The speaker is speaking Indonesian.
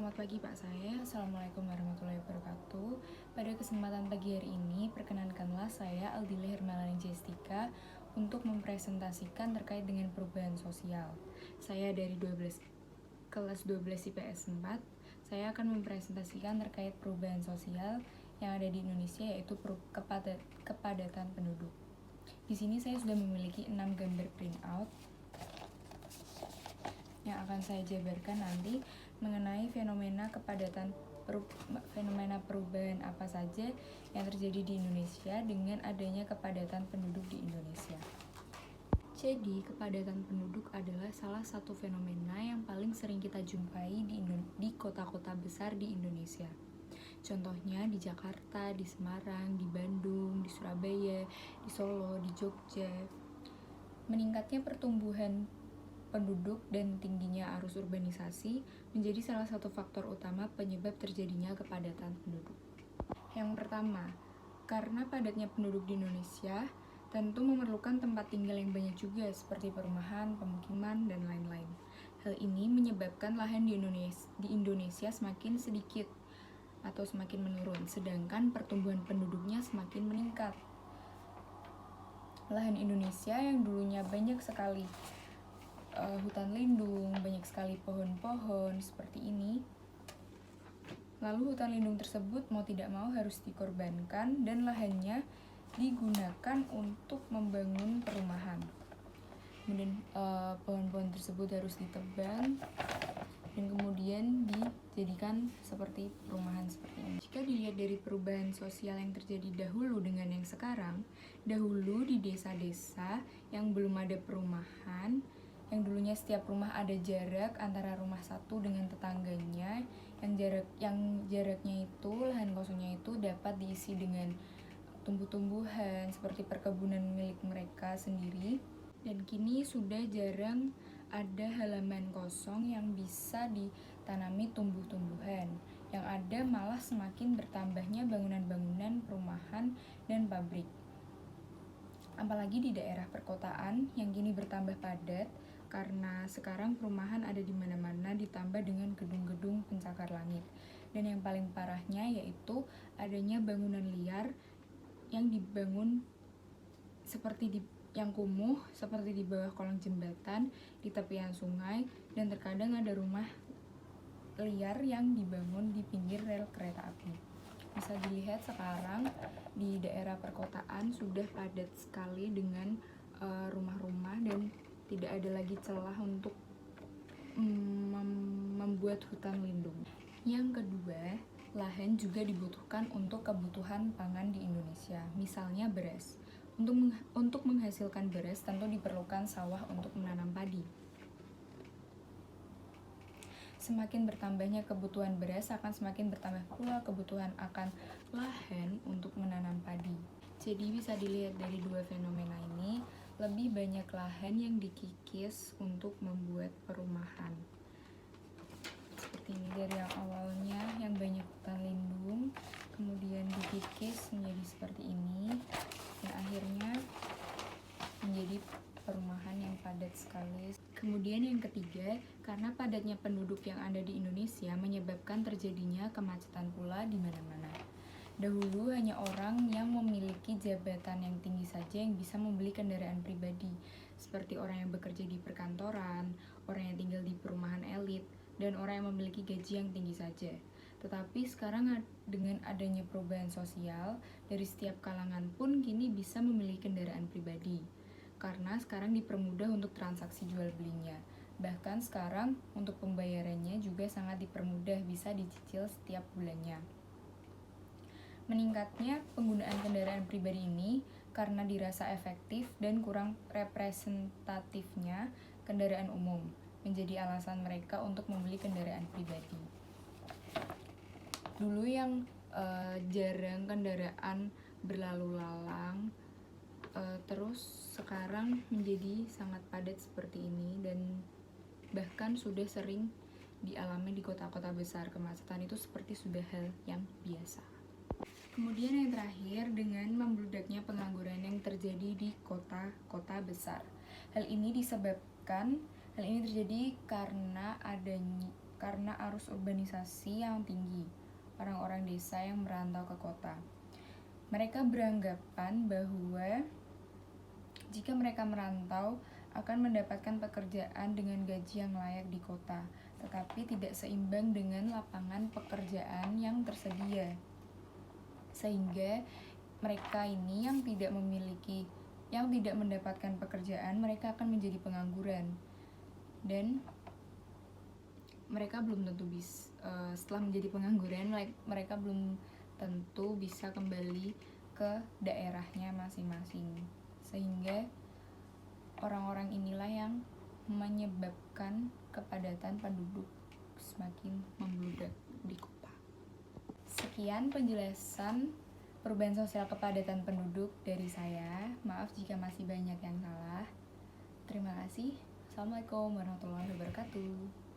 Selamat pagi Pak saya, Assalamualaikum warahmatullahi wabarakatuh. Pada kesempatan pagi hari ini, perkenankanlah saya Aldila Hermalani Jestika untuk mempresentasikan terkait dengan perubahan sosial. Saya dari kelas 12 IPS 4, saya akan mempresentasikan terkait perubahan sosial yang ada di Indonesia, yaitu kepadatan penduduk. Di sini saya sudah memiliki 6 gambar printout yang akan saya jabarkan nanti mengenai fenomena perubahan apa saja yang terjadi di Indonesia dengan adanya kepadatan penduduk di Indonesia. Jadi, kepadatan penduduk adalah salah satu fenomena yang paling sering kita jumpai di kota-kota besar di Indonesia. Contohnya di Jakarta, di Semarang, di Bandung, di Surabaya, di Solo, di Jogja. Meningkatnya pertumbuhan penduduk dan tingginya arus urbanisasi menjadi salah satu faktor utama penyebab terjadinya kepadatan penduduk. Yang pertama, karena padatnya penduduk di Indonesia tentu memerlukan tempat tinggal yang banyak juga, seperti perumahan, pemukiman, dan lain-lain. Hal ini menyebabkan lahan di Indonesia semakin sedikit atau semakin menurun, sedangkan pertumbuhan penduduknya semakin meningkat. Lahan Indonesia yang dulunya banyak sekali hutan lindung, banyak sekali pohon-pohon seperti ini. Lalu hutan lindung tersebut mau tidak mau harus dikorbankan dan lahannya digunakan untuk membangun perumahan. Kemudian pohon-pohon tersebut harus ditebang dan kemudian dijadikan seperti perumahan seperti ini. Jika dilihat dari perubahan sosial yang terjadi dahulu dengan yang sekarang, dahulu di desa-desa yang belum ada perumahan, yang dulunya setiap rumah ada jarak antara rumah satu dengan tetangganya, yang jaraknya itu, lahan kosongnya itu dapat diisi dengan tumbuh-tumbuhan seperti perkebunan milik mereka sendiri. Dan kini sudah jarang ada halaman kosong yang bisa ditanami tumbuh-tumbuhan. Yang ada malah semakin bertambahnya bangunan-bangunan perumahan dan pabrik. Apalagi di daerah perkotaan yang kini bertambah padat, karena sekarang perumahan ada di mana-mana ditambah dengan gedung-gedung pencakar langit. Dan yang paling parahnya yaitu adanya bangunan liar yang dibangun yang kumuh seperti di bawah kolong jembatan, di tepian sungai, dan terkadang ada rumah liar yang dibangun di pinggir rel kereta api. Bisa dilihat sekarang di daerah perkotaan sudah padat sekali dengan rumah-rumah dan tidak ada lagi celah untuk membuat hutan lindung. Yang kedua, lahan juga dibutuhkan untuk kebutuhan pangan di Indonesia, misalnya beras. Untuk menghasilkan beras tentu diperlukan sawah untuk menanam padi. Semakin bertambahnya kebutuhan beras, akan semakin bertambah pula kebutuhan akan lahan untuk menanam padi. Jadi bisa dilihat dari dua fenomena ini, lebih banyak lahan yang dikikis untuk membuat perumahan. Seperti ini, dari yang awalnya yang banyak hutan lindung, kemudian dikikis menjadi seperti ini, dan akhirnya menjadi perumahan yang padat sekali. Kemudian yang ketiga, karena padatnya penduduk yang ada di Indonesia menyebabkan terjadinya kemacetan pula di mana-mana. Dahulu hanya orang yang memiliki jabatan yang tinggi saja yang bisa membeli kendaraan pribadi, seperti orang yang bekerja di perkantoran, orang yang tinggal di perumahan elit, dan orang yang memiliki gaji yang tinggi saja. Tetapi sekarang dengan adanya perubahan sosial, dari setiap kalangan pun kini bisa memiliki kendaraan pribadi. Karena sekarang dipermudah untuk transaksi jual belinya. Bahkan sekarang untuk pembayarannya juga sangat dipermudah, bisa dicicil setiap bulannya. Meningkatnya penggunaan kendaraan pribadi ini karena dirasa efektif dan kurang representatifnya kendaraan umum menjadi alasan mereka untuk membeli kendaraan pribadi. Dulu yang jarang kendaraan berlalu lalang, terus sekarang menjadi sangat padat seperti ini, dan bahkan sudah sering dialami di kota-kota besar. Kemacetan itu seperti sudah hal yang biasa. Kemudian yang terakhir, dengan membludaknya pengangguran yang terjadi di kota-kota besar. Hal ini terjadi karena karena arus urbanisasi yang tinggi, orang-orang desa yang merantau ke kota. Mereka beranggapan bahwa jika mereka merantau akan mendapatkan pekerjaan dengan gaji yang layak di kota, tetapi tidak seimbang dengan lapangan pekerjaan yang tersedia. Sehingga mereka ini yang tidak mendapatkan pekerjaan, mereka akan menjadi pengangguran. Dan mereka belum tentu setelah menjadi pengangguran, mereka belum tentu bisa kembali ke daerahnya masing-masing. Sehingga orang-orang inilah yang menyebabkan kepadatan penduduk semakin membludak di kota. Sekian penjelasan perubahan sosial kepadatan penduduk dari saya. Maaf jika masih banyak yang salah. Terima kasih. Assalamualaikum warahmatullahi wabarakatuh.